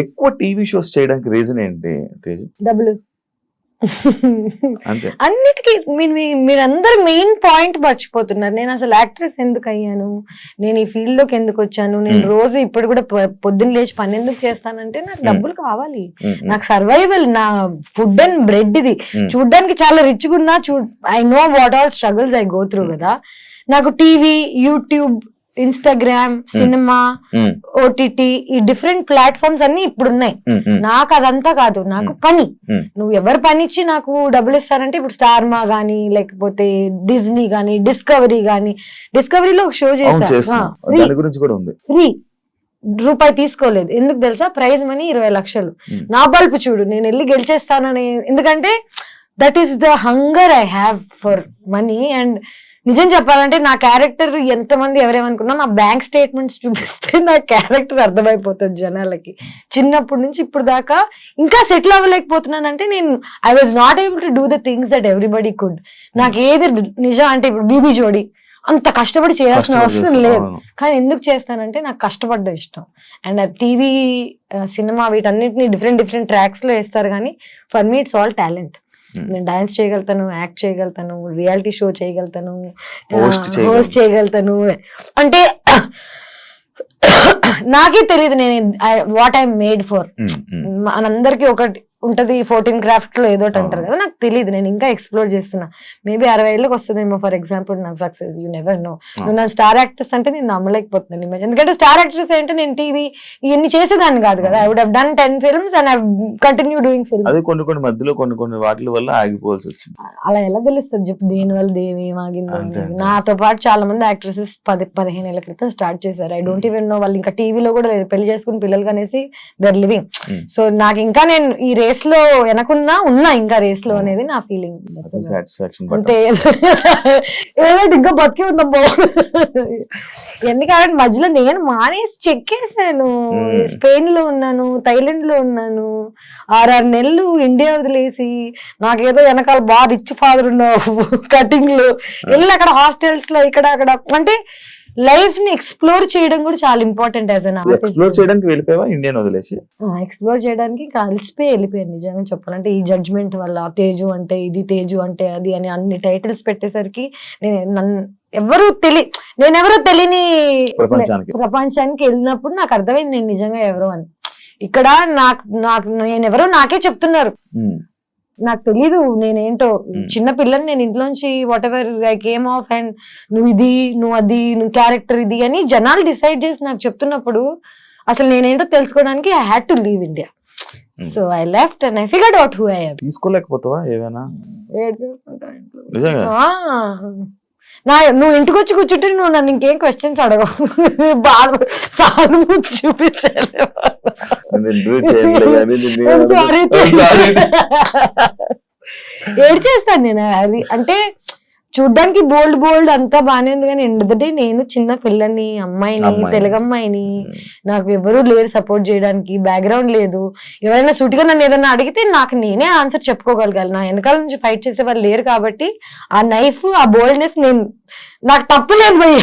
ఎక్కువ TV shows చేయడానికి reason ఏంటి తేజు? డబ్బులు. అంతే. అన్నిటికీ మీరందరూ మెయిన్ పాయింట్ మర్చిపోతున్నారు. నేను అసలు యాక్ట్రెస్ ఎందుకు అయ్యాను, నేను ఈ ఫీల్డ్ లోకి ఎందుకు వచ్చాను, నేను రోజు ఇప్పుడు కూడా పొద్దున్న లేచి పని ఎందుకు చేస్తానంటే నాకు డబ్బులు కావాలి, నాకు సర్వైవల్, నా ఫుడ్ అండ్ బ్రెడ్. ఇది చూడ్డానికి చాలా రిచ్ గా ఉన్నా, I know what all struggles I go through కదా. నాకు TV, YouTube, Instagram, cinema, OTT, ఈ డిఫరెంట్ ప్లాట్ఫామ్స్ అన్ని ఇప్పుడు ఉన్నాయి. నాకు అదంతా కాదు, నాకు పని. నువ్వు ఎవరు పని ఇచ్చి నాకు డబ్బులు ఇస్తారంటే ఇప్పుడు స్టార్మా గానీ, లేకపోతే డిజ్నీ గానీ, డిస్కవరీ గానీ. డిస్కవరీలో ఒక షో చేశా, ఫ్రీ, రూపాయి తీసుకోలేదు. ఎందుకు తెలుసా? ప్రైజ్ మనీ 20 లక్షలు. నా బల్పు చూడు, నేను వెళ్ళి గెలిచేస్తానని. ఎందుకంటే that is the hunger I have for money. And నిజం చెప్పాలంటే నా క్యారెక్టర్ ఎంతమంది ఎవరేమనుకున్నా, నా బ్యాంక్ స్టేట్మెంట్స్ చూపిస్తే నా క్యారెక్టర్ అర్థమైపోతుంది జనాలకి. చిన్నప్పటి నుంచి ఇప్పుడు దాకా ఇంకా సెటిల్ అవ్వలేకపోతున్నానంటే నేను I was not able to do the things that everybody could. నాకు ఏది నిజం అంటే ఇప్పుడు బీబీ జోడి అంత కష్టపడి చేయాల్సిన అవసరం లేదు, కానీ ఎందుకు చేస్తానంటే నాకు కష్టపడ్డం ఇష్టం. అండ్ టీవీ, సినిమా వీటన్నిటిని డిఫరెంట్ ట్రాక్స్ లో వేస్తారు, కానీ for me it's all talent. నేను డాన్స్ చేయగలుగుతాను, యాక్ట్ చేయగలుగుతాను, రియాలిటీ షో చేయగలుగుతాను, హోస్ట్ చేయగలుగుతాను. అంటే నాకే తెలియదు నేను వాట్ ఐ మేడ్ ఫర్. మనందరికి ఒకటి ఉంటది 14 క్రాఫ్ట్ లో ఏదో అంటారు కదా, నాకు తెలియదు. నేను ఇంకా ఎక్స్ప్లోర్ చేస్తున్నా. మేబీ 60 ఏళ్ళకి వస్తుందేమో ఫర్ ఎగ్జాంపుల్ నాకు సక్సెస్. You never know. నువ్వు నా స్టార్ యాక్ట్రెస్ అంటే నేను నమ్మలేకపోతున్నాను ఇమేజ్. ఎందుకంటే స్టార్ యాక్ట్రెస్ అంటే నేను టీవీ ఇవన్నీ చేసేదాన్ని కాదు కదా. I would have done 10 films and I continue doing films. అది కొన్ని మధ్యలో కొన్ని వాటి వల్ల ఆగిపోవాల్సి వచ్చింది. అలా ఎలా తెలుస్తుంది చెప్పు? దేని వల్ల దేవి ఆగింది? నాతో పాటు చాలా మంది యాక్ట్రెసెస్ 10-15 ఏళ్ల క్రితం స్టార్ట్ చేశారు. ఐ డోంట్ ఈవెన్ నో వాళ్ళు ఇంకా టీవీలో కూడా పెళ్లి చేసుకుని పిల్లలు కనేసి దే ఆర్ లివింగ్. సో నాకు ఇంకా నేను ఈ రేస్ లో వెనకున్నా ఇంకా రేస్ లో అనేది నా ఫీలింగ్. అంటే ఏదైతే ఇంకా బతికి ఉందాం ఎందుకంటే మధ్యలో నేను మానేసి చెక్కేసాను. స్పెయిన్ లో ఉన్నాను, థైలాండ్ లో ఉన్నాను, 6 నెలలు ఇండియా వదిలేసి, నాకేదో వెనకాల బాగా రిచ్ ఫాదర్ ఉన్నావు కటింగ్ లో వెళ్ళి అక్కడ హాస్టల్స్ లో ఇక్కడ అక్కడ. అంటే లైఫ్ ని ఎక్స్ప్లోర్ చేయడం కూడా చాలా important. As an artist explore చేయడానికి వెళ్ళిపోయావా ఇండియన్ వదిలేసి? ఎక్స్ప్లోర్ చేయడానికి కలిసిపోయి వెళ్ళిపోయాను నిజంగా చెప్పాలంటే. ఈ జడ్జ్మెంట్ వల్ల తేజు అంటే ఇది, తేజు అంటే అది అని అన్ని టైటిల్స్ పెట్టేసరికి నేనెవరో తెలియని ప్రపంచానికి వెళ్ళినప్పుడు నాకు అర్థమైంది నేను నిజంగా ఎవరో అని. ఇక్కడ నేనెవరో నాకే చెప్తున్నారు, నాకు తెలీదు నేనేంటో. చిన్న పిల్లని నేను ఇంట్లోంచి what ever I came of and నువ్వు ఇది, నువ్వు అది, నువ్వు క్యారెక్టర్ ఇది అని జనాలు డిసైడ్ చేసి నాకు చెప్తున్నప్పుడు అసలు నేనేంటో తెలుసుకోవడానికి I had to leave India. So I left and I figured out who I am. తీసుకోలేకపోతావా ఏమైనా? నువ్వు ఇంటికి వచ్చి కూర్చుంటే నువ్వు నన్ను ఇంకేం క్వశ్చన్స్ అడగవు, బాగా సానుభూతి చూపించాలి. ఏడ్ చేస్తాను నేను అది. అంటే చూడ్డానికి బోల్డ్ అంతా బానే ఉంది, కానీ ఎందుకంటే నేను చిన్న పిల్లని, అమ్మాయిని, తెలుగు అమ్మాయిని, నాకు ఎవరు లేరు సపోర్ట్ చేయడానికి, బ్యాక్గ్రౌండ్ లేదు. ఎవరైనా సూటిగా నన్ను ఏదైనా అడిగితే నాకు నేనే ఆన్సర్ చెప్పుకోగలగాలి. నా వెనకాల నుంచి ఫైట్ చేసే వాళ్ళు లేరు కాబట్టి ఆ నైఫ్, ఆ బోల్డ్నెస్ నాకు తప్పలేదు భయ్య.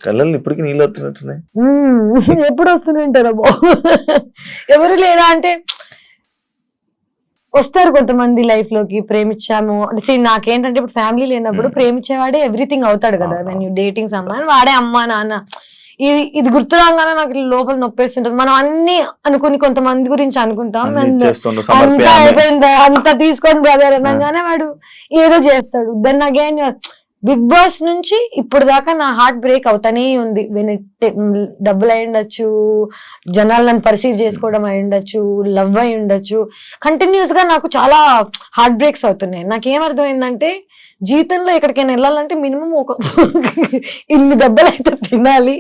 కళ్ళల్లో ఇప్పటికీ నీళ్ళు వస్తున్నట్టున్నాయి. ఎప్పుడు వస్తుంటారా ఎవరు లేరా అంటే వస్తారు కొంతమంది లైఫ్ లోకి. ప్రేమించాము అంటే నాకేంటంటే ఇప్పుడు ఫ్యామిలీ లేనప్పుడు ప్రేమించేవాడే ఎవ్రీథింగ్ అవుతాడు కదా. వెన్ యూ డేటింగ్ సమ్వన్ వాడే అమ్మా నాన్న. ఇది గుర్తు రాగానే నాకు లోపల నొప్పేస్తుంటది. మనం అన్ని అనుకుని కొంతమంది గురించి అనుకుంటాం, అంతా అయిపోయింది అంతా తీసుకొని బ్రదర్ అనగానే వాడు ఏదో చేస్తాడు. దెన్ అగైన్ బిగ్ బాస్ నుంచి ఇప్పుడు దాకా నా హార్ట్ బ్రేక్ అవుతానే ఉంది. డబ్బులు అయి ఉండొచ్చు, జనాలు నన్ను పర్సీవ్ చేసుకోవడం అయి ఉండొచ్చు, లవ్ అయి ఉండొచ్చు. కంటిన్యూస్ గా నాకు చాలా హార్ట్ బ్రేక్స్ అవుతున్నాయి. నాకేమర్థమైందంటే జీవితంలో ఎక్కడికైనా వెళ్ళాలంటే మినిమం ఒక ఇన్ని దెబ్బలు అయితే తినాలి.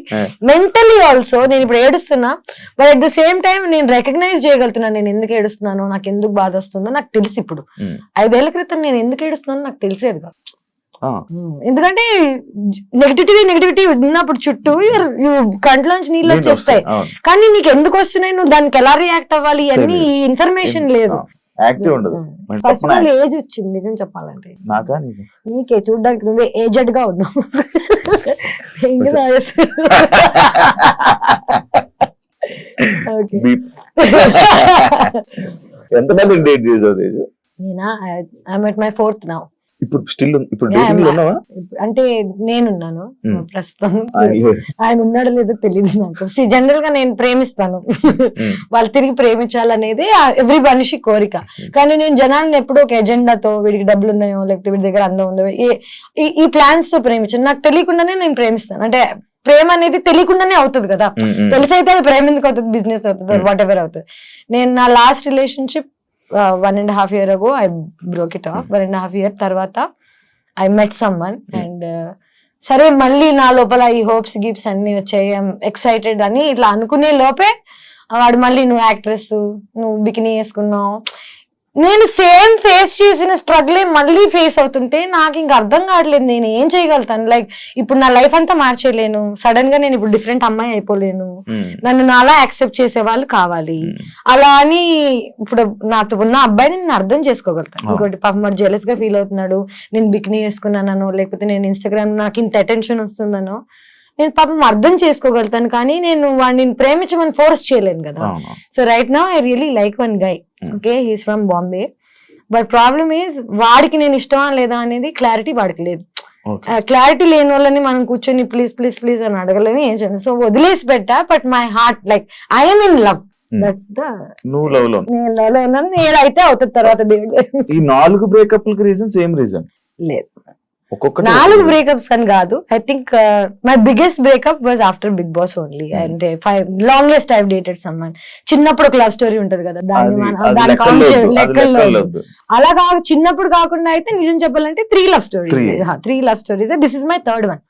మెంటలీ ఆల్సో నేను ఇప్పుడు ఏడుస్తున్నా, but at the same time నేను రికగ్నైజ్ చేయగలుగుతున్నాను నేను ఎందుకు ఏడుస్తున్నానో, నాకు ఎందుకు బాధ వస్తుందో నాకు తెలిసి. ఇప్పుడు 5 ఏళ్ల క్రితం నేను ఎందుకు ఏడుస్తున్నానో నాకు తెలిసేది కాదు. ఎందుకంటే నెగిటివిటీ ఉన్నప్పుడు చుట్టూ కంట్లోంచి నీళ్ళు వచ్చేస్తాయి, కానీ నీకు ఎందుకు వస్తున్నాయి, నువ్వు దానికి ఎలా రియాక్ట్ అవ్వాలి అన్ని ఇన్ఫర్మేషన్ లేదు. ఫస్ట్ ఆల్ ఏజ్ వచ్చింది నిజం చెప్పాలంటే. నీకే చూడ్డానికి నువ్వే ఏజెడ్ గా ఉన్నావు. ఓకే ఎంతమంది డేట్ చేసావు తేజు? నేనా I'm at my 4th now. ఇప్పుడు స్టిల్ ఇప్పుడు Yeah, డేటింగ్ ఉన్నావా? అంటే నేనున్నాను Hmm. ప్రస్తుతం. అయ్యో. ఆయన ఉన్నాడో లేదో తెలియదు నాకు. జనరల్ గా నేను ప్రేమిస్తాను, వాళ్ళు తిరిగి ప్రేమించాలనేది ఎవ్రీ మనిషి కోరిక. కానీ నేను జనాలను ఎప్పుడూ ఒక ఎజెండాతో వీడికి డబ్బులు ఉన్నాయో లేకపోతే వీడి దగ్గర అందం ఉందో ఈ ప్లాన్స్ తో ప్రేమించాను. నాకు తెలియకుండానే నేను ప్రేమిస్తాను. అంటే ప్రేమ అనేది తెలియకుండానే అవుతుంది కదా, తెలిసైతే అది ప్రేమ ఎందుకు అవుతుంది, బిజినెస్ అవుతుంది, వాట్ ఎవర్ అవుతుంది. నేను నా last relationship 1.5 year ago I broke it off. 1.5 year తర్వాత I met someone and సరే మళ్ళీ నా లోపల ఈ హోప్స్ గిప్స్ అన్ని వచ్చాయి, ఎక్సైటెడ్ అని ఇట్లా అనుకునే లోపే వాడు మళ్ళీ నువ్వు యాక్ట్రెస్, నువ్వు బికినీ వేసుకున్నావు. నేను సేమ్ ఫేస్ చేసిన స్ట్రగుల్ మళ్ళీ ఫేస్ అవుతుంటే నాకు ఇంకా అర్థం కావట్లేదు నేను ఏం చేయగలుగుతాను. లైక్ ఇప్పుడు నా లైఫ్ అంతా మార్చేయలేను, సడన్ గా నేను ఇప్పుడు డిఫరెంట్ అమ్మాయి అయిపోలేను, నన్ను నాలా యాక్సెప్ట్ చేసే వాళ్ళు కావాలి. అలా అని ఇప్పుడు నాతో ఉన్న అబ్బాయిని నేను అర్థం చేసుకోగలుగుతాను. ఇంకోటి పాపం వాడు జెలస్ గా ఫీల్ అవుతున్నాడు, నేను బికినీ వేసుకున్నానో లేకపోతే నేను ఇన్స్టాగ్రామ్ నాకు ఇంత అటెన్షన్ వస్తుందనో నేను పాపం అర్థం చేసుకోగలుగుతాను. కానీ నేను వాడిని ప్రేమించమని ఫోర్స్ చేయలేను కదా. So right now I really like one guy. Okay, he's from Bombay. But problem is వాడికి నేను ఇష్టమా లేదా అనేది క్లారిటీ వాడికి లేదు. క్లారిటీ లేని వాళ్ళని మనం కూర్చొని ప్లీజ్ ప్లీజ్ ప్లీజ్ అని అడగలేము, ఏం చేయను. సో వదిలేసి పెట్టా. But my heart like I'm in love. That's the నువ్వు లవ్ లో నేను లవ్ లో ఉన్నాను. ఏదైతే అవుతుంది తర్వాత దేవుడు. ఈ 4 బ్రేకప్ రీజన్ సేమ్ రీజన్ లేదు, ఒక్కొక్కటి 4 బ్రేకప్స్ అని కాదు. I think my biggest breakup was after Bigg Boss only. అంటే 5 లాంగెస్ట్ ఐ డేటెడ్ సమ్మన్. చిన్నప్పుడు ఒక లవ్ స్టోరీ ఉంటది కదా, దాన్ని కౌంట్ లెక్కల్లో అలా కాదు. చిన్నప్పుడు కాకుండా అయితే నిజం చెప్పాలంటే 3 love stories. This is my third one.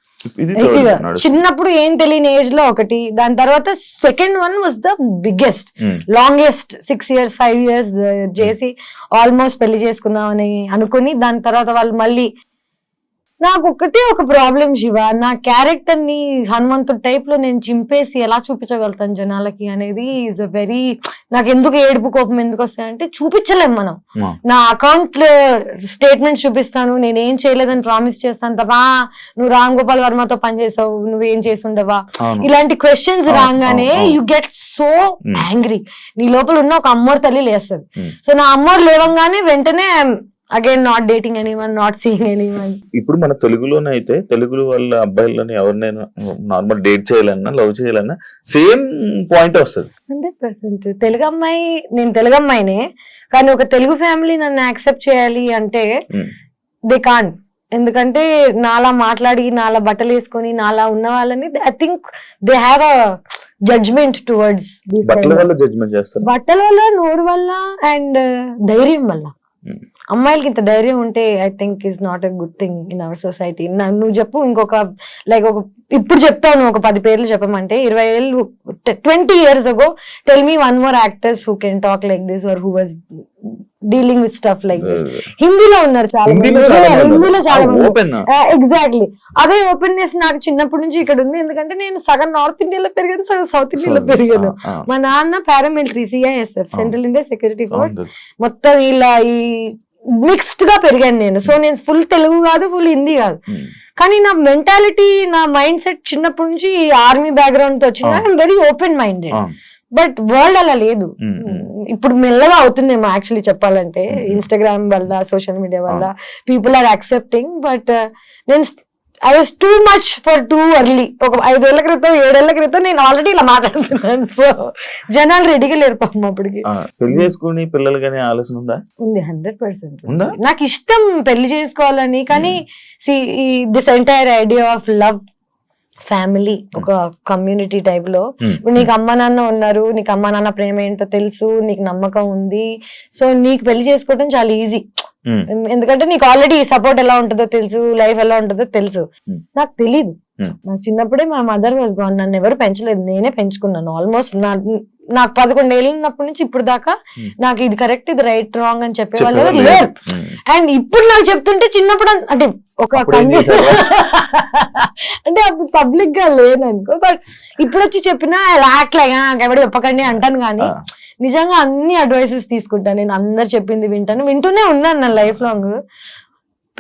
చిన్నప్పుడు ఏం తెలియని ఏజ్ లో ఒకటి, దాని తర్వాత second one was the biggest, longest 6 years 5 years చేసి ఆల్మోస్ట్ పెళ్లి చేసుకుందామని అనుకుని దాని తర్వాత వాళ్ళు మళ్ళీ. నాకు ఒకటే ఒక ప్రాబ్లం శివ, నా క్యారెక్టర్ ని హనుమంతుడు టైప్ లో నేను చింపేసి ఎలా చూపించగలుగుతాను జనాలకి అనేది ఈజ్ అ వెరీ. నాకు ఎందుకు ఏడుపు కోపం ఎందుకు వస్తాయంటే చూపించలేం మనం. నా అకౌంట్ స్టేట్మెంట్స్ చూపిస్తాను, నేను ఏం చేయలేదని ప్రామిస్ చేస్తాను తప్ప నువ్వు రామ్ గోపాల్ వర్మతో పనిచేసావు, నువ్వేం చేసి ఉండవా, ఇలాంటి క్వశ్చన్స్ రాగానే యు గెట్ సో యాంగ్రీ. నీ లోపల ఉన్న ఒక అమ్మోరు తల్లి లేస్తుంది. సో నా అమ్మోరు లేవంగానే వెంటనే again not dating anyone, not seeing anyone. ఇప్పుడు మన తెలుగులోనే అయితే తెలుగు వాళ్ళ అబ్బాయిలని ఎవరినైనా నార్మల్ డేట్ చేయాలన్నా లవ్ చేయాలన్నా సేమ్ పాయింట్ వస్తుంది 100%. తెలుగు అమ్మాయి, నేను తెలుగు అమ్మాయినే కానీ ఒక తెలుగు ఫ్యామిలీ నన్ను యాక్సెప్ట్ చేయాలి అంటే దే కాంట్. ఎందుకంటే నాలా మాట్లాడి నాలా బట్టలు వేసుకొని నాలా ఉన్న వాళ్ళని I think they have a judgement towards. బట్టల వల్ల జడ్జ్మెంట్ చేస్తారు, బట్టల వల్ల, నోరు వల్ల అండ్ ధైర్యం వల్ల. అమ్మాయిలకి ఇంత ధైర్యం ఉంటే I think is not a good thing in our society. నువ్వు చెప్పు ఇంకొక లైక్ ఒక ఇప్పుడు చెప్తాను ఒక 10 పేర్లు చెప్పమంటే 20 ఏళ్ళు 20 years ago tell me one more actors who can talk like this or who was dealing with stuff like this. హిందీలో ఉన్నారు చాలా మంది, హిందీలో చాలా మంది. ఎగ్జాక్ట్లీ అదే ఓపెన్నెస్ నాకు చిన్నప్పటి నుంచి ఇక్కడ ఉంది. ఎందుకంటే నేను సగం నార్త్ ఇండియాలో పెరిగాను, సగం సౌత్ ఇండియాలో పెరిగాను. మా నాన్న paramilitary CISF central India security force, మొత్తం ఇలా ఈ మిక్స్డ్ గా పెరిగాను నేను. సో నేను ఫుల్ తెలుగు కాదు, ఫుల్ హిందీ కాదు. కానీ నా మెంటాలిటీ, నా మైండ్ సెట్ చిన్నప్పటి నుంచి ఆర్మీ బ్యాక్గ్రౌండ్ తో వచ్చింది. I'm very open minded. But world అలా లేదు. ఇప్పుడు మెల్లగా అవుతుందేమో యాక్చువల్లీ చెప్పాలంటే, ఇన్స్టాగ్రామ్ వల్ల, సోషల్ మీడియా వల్ల పీపుల్ ఆర్ యాక్సెప్టింగ్. బట్ నేను I was too much for too early. ఒక 5 ఏళ్ల క్రితం 7 ఏళ్ల క్రితం నేను ఆల్రెడీ ఇలా మాట్లాడుతున్నాను. సో జనాలు రెడీగా లేరు పాపం అప్పటికి. పెళ్లి చేసుకుని పిల్లలు కానీ ఆలోచన ఉందా? ఉంది, 100%. నాకు ఇష్టం పెళ్లి చేసుకోవాలని. కానీ this entire idea of love, family, ఒక కమ్యూనిటీ టైప్ లో, ఇప్పుడు నీకు అమ్మ నాన్న ఉన్నారు, నీకు అమ్మ నాన్న ప్రేమ ఏంటో తెలుసు, నీకు నమ్మకం ఉంది, సో నీకు పెళ్లి చేసుకోవడం చాలా ఈజీ. ఎందుకంటే నీకు ఆల్రెడీ సపోర్ట్ ఎలా ఉంటుందో తెలుసు, లైఫ్ ఎలా ఉంటుందో తెలుసు. నాకు తెలీదు. నాకు చిన్నప్పుడే మా మదర్ వాజ్ గాన్. నన్ను ఎవరు పెంచలేదు, నేనే పెంచుకున్నాను. ఆల్మోస్ట్ నాకు 11 ఏళ్ళు ఉన్నప్పటి నుంచి ఇప్పుడు దాకా నాకు ఇది కరెక్ట్, ఇది రైట్, రాంగ్ అని చెప్పేవాళ్ళు లేరు. అండ్ ఇప్పుడు నాకు చెప్తుంటే చిన్నప్పుడు అంటే ఒక అంటే అప్పుడు పబ్లిక్ గా లేననుకో, బట్ ఇప్పుడు వచ్చి చెప్పినా రాట్లేగా ఎవరు చెప్పకండి అంటాను. కానీ నిజంగా అన్ని అడ్వైసెస్ తీసుకుంటాను నేను, అందరు చెప్పింది వింటాను, వింటూనే ఉన్నాను నా లైఫ్ లాంగ్.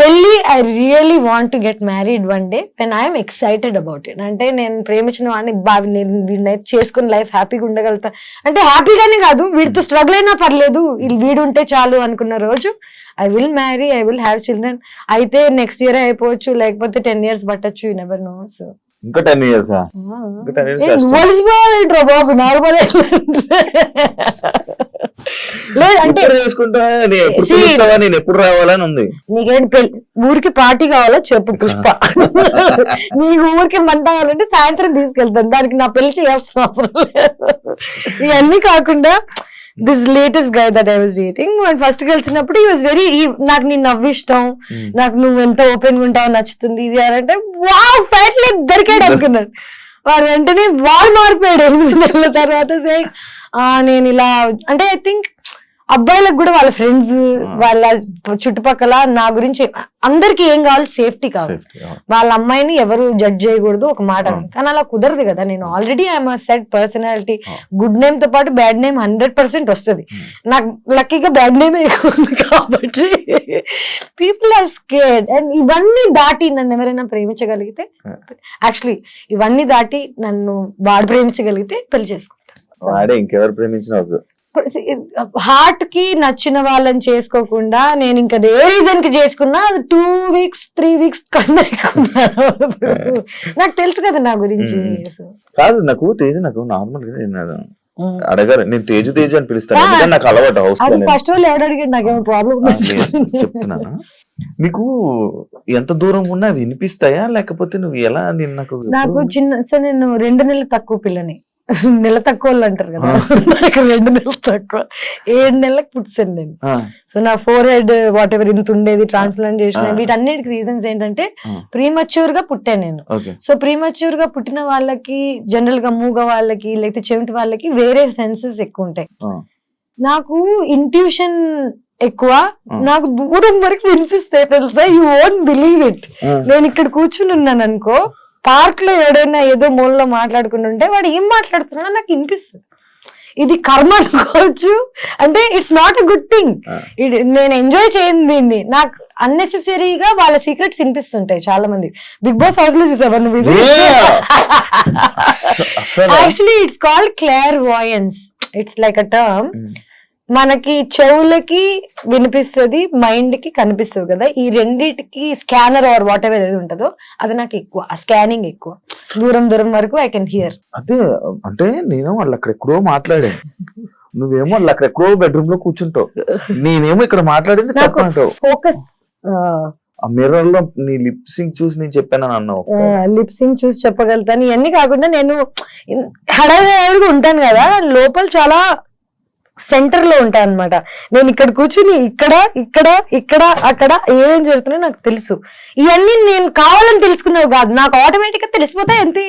పెళ్లి I really want to get married one day when I'm excited about it. అంటే నేను ప్రేమించిన వాడిని బాగా నేను చేసుకుని లైఫ్ హ్యాపీగా ఉండగలుగుతా అంటే హ్యాపీగానే కాదు, వీడితో స్ట్రగుల్ అయినా పర్లేదు, వీడు ఉంటే చాలు అనుకున్న రోజు I will marry, I will have children. అయితే నెక్స్ట్ ఇయర్ అయిపోవచ్చు, లేకపోతే 10 years పట్టచ్చు, యూ నెవర్ నో. సో ఇంకా 10 years బాబు నార్మల్ లేదు అంటే చేసుకుంటా నేను ఎప్పుడు రావాలని ఉంది. నీకేంటి ఊరికి పార్టీ కావాలో చెప్పు పుష్ప, నీకు ఊరికి మంట కావాలంటే సాయంత్రం తీసుకెళ్తాను, దానికి నా పెళ్లి చేయాల్సిన అవసరం లేదు. ఇవన్నీ కాకుండా this latest guy that I was dating, first కలిసినప్పుడు ఈ వాజ్ వెరీ, నాకు నీ నవ్వు ఇష్టం, నాకు నువ్వు ఎంత ఓపెన్ గా ఉంటావు నచ్చుతుంది ఇది అంటే వావ్ ఫైట్ లేదు దొరికాడు అనుకున్నాడు. వాడు వెంటనే వాడు మారిపోయాడు 8 నెలల తర్వాత. నేను ఇలా అంటే ఐ థింక్ అబ్బాయిలకు కూడా వాళ్ళ ఫ్రెండ్స్ వాళ్ళ చుట్టుపక్కల నా గురించి అందరికి ఏం కావాలి, సేఫ్టీ కావాలి. వాళ్ళ అమ్మాయిని ఎవరు జడ్జ్ చేయకూడదు ఒక మాట, కానీ అలా కుదరదు కదా. నేను already I'm set personality, good name తో పాటు బ్యాడ్ నేమ్ 100% వస్తుంది. నాకు లక్కీగా బ్యాడ్ నేమ్ ఎక్కువ ఉంది కాబట్టి పీపుల్ ఆర్ స్కేర్డ్. అండ్ ఇవన్నీ దాటి నన్ను ఎవరైనా ప్రేమించగలిగితే, యాక్చువల్లీ ఇవన్నీ దాటి నన్ను వాడు ప్రేమించగలిగితే పెళ్లి చేసుకుంటాను. వాడే ఇంకెవరు ప్రేమించిన హార్ట్ కి నచ్చిన వాళ్ళని చేసుకోకుండా నేను ఇంకా ఏ రీజన్ కి చేసుకున్నా 2 weeks 3 weeks కన్నా నాకు తెలుసు కదా నా గురించి. కాదు నాకు తేజు, నాకు నార్మల్ గా అడగారు, నేను తేజు తేజు అని పిలుస్తాను, నాకు అలవాటు హౌస్. ఫస్ట్ వాళ్ళు ఎవరు అడిగాడు, నాకేమో ప్రాబ్లం చెప్తున్నాను. నీకు ఎంత దూరం ఉన్నా వినిపిస్తాయా, లేకపోతే నువ్వు ఎలా? నాకు చిన్న నేను 2 నెలలు తక్కువ పిల్లని, నెల తక్కువ వాళ్ళు అంటారు కదా, నాకు 2 నెలలు తక్కువ, 7 నెలలకు పుట్టాను నేను. సో నా ఫోర్ హెడ్ వాట్ ఎవర్ ఇంత ఉండేది, ట్రాన్స్ప్లాంట్ చేసిన, వీటన్నిటికి రీజన్స్ ఏంటంటే ప్రీమచ్యూర్ గా పుట్టాను నేను. సో ప్రీమచ్యూర్ గా పుట్టిన వాళ్ళకి జనరల్ గా మూగ వాళ్ళకి లేకపోతే చెవిటి వాళ్ళకి వేరే సెన్సెస్ ఎక్కువ ఉంటాయి. నాకు ఇంట్యూషన్ ఎక్కువ, నాకు దూరం వరకు వినిపిస్తాయి తెలుసా, యూ వోంట్ బిలీవ్ ఇట్. నేను ఇక్కడ కూర్చుని ఉన్నాను అనుకో, పార్క్ లో ఎవడైనా ఏదో మూలలో మాట్లాడుకుంటుంటే వాడు ఏం మాట్లాడుతున్నా నాకు వినిపిస్తుంది. ఇది కర్మ అనుకోవచ్చు, అంటే it's not a good thing. నేను ఎంజాయ్ చేయండి, నాకు అన్నెసెసరీగా వాళ్ళ సీక్రెట్స్ వినిపిస్తుంటాయి. చాలా మంది బిగ్ బాస్ హౌస్ లో చూసావా నువ్వు? Actually it's called clairvoyance, it's like a term. మనకి చెవులకి వినిపిస్తుంది, మైండ్ కి కనిపిస్తుంది కదా, ఈ రెండిటికి స్కానర్ ఆర్ వాట్ ఎవర్ ఏది ఉంటుందో అది నాకు ఎక్కువ, ఆ స్కానింగ్ ఎక్కువ, దూరం వరకు ఐ కెన్ హియర్. అదే అంటే నేను వాళ్ళు అక్కడ ఎక్కడో మాట్లాడాను, నువ్వేమో వాళ్ళు అక్కడ ఎక్కడో బెడ్రూమ్ లో కూర్చుంటావు, నేనేమో ఇక్కడ మాట్లాడింది ఫోకస్. ఆ మిర్రర్ లో నీ లిప్ సింక్ చూసి నేను చెప్పాను అన్నావు. లిప్ సింక్ చూసి చెప్పగలుగుతాను. ఇవన్నీ కాకుండా నేను హడావిడిగా ఉంటాను కదా, లోపల చాలా సెంటర్ లో ఉంటాయి అనమాట. నేను ఇక్కడ కూర్చుని ఇక్కడ ఇక్కడ ఇక్కడ అక్కడ ఏమేం జరుగుతున్నాయో నాకు తెలుసు. ఇవన్నీ నేను కావాలని తెలుసుకున్నావు కాదు, నాకు ఆటోమేటిక్ గా తెలిసిపోతాయి అంతే.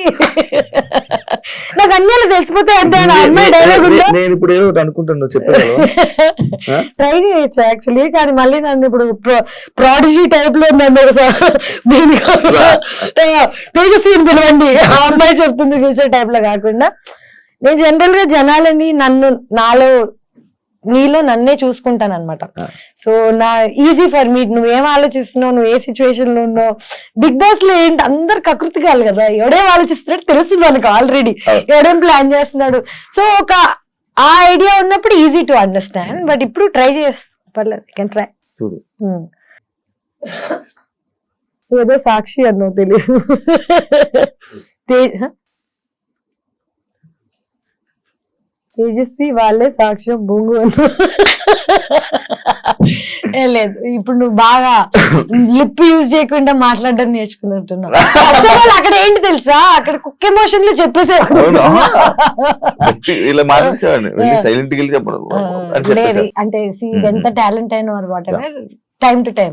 నాకు అన్ని తెలిసిపోతాయి అంతే. అమ్మాయి డైలాగ్ నేను ఇప్పుడు ఏదో అనుకుంటున్నావు చెప్పాను, ట్రై చేయొచ్చు యాక్చువల్లీ, కానీ మళ్ళీ నన్ను ఇప్పుడు ప్రాడిజీ టైప్ లో నన్ను తేజస్విని పిలవండి, ఆ అమ్మాయి చెప్తుంది ఫ్యూచర్ టైప్ లో కాకుండా, నేను జనరల్ గా జనాలని నీలో నన్నే చూసుకుంటాను అనమాట. సో నా ఈజీ ఫర్ మీ, నువ్వేం ఆలోచిస్తున్నావు, నువ్వు ఏ సిచ్యువేషన్ లో ఉన్నావు. బిగ్ బాస్ లో ఏంటి అందరు కకృతి కాదు కదా, ఎవడేం ఆలోచిస్తున్నాడు తెలుస్తుంది మనకు ఆల్రెడీ, ఎవడేం ప్లాన్ చేస్తున్నాడు. సో ఒక ఆ ఐడియా ఉన్నప్పుడు ఈజీ టు అండర్స్టాండ్. బట్ ఇప్పుడు ట్రై పర్లేదు, కెన్ ట్రై. ఏదో సాక్షి అన్నో తెలియదు, తేజస్వి వాళ్ళే సాక్ష్యం బొంగు లేదు. ఇప్పుడు నువ్వు బాగా లిప్ యూజ్ చేయకుండా మాట్లాడడం నేర్చుకున్నట్టున్నావు. అక్కడ ఏంటి తెలుసా, అక్కడ కుక్ ఎమోషన్ లో చెప్పేసాడు లేదు అంటే ఎంత టాలెంట్ అయినా what ever time to time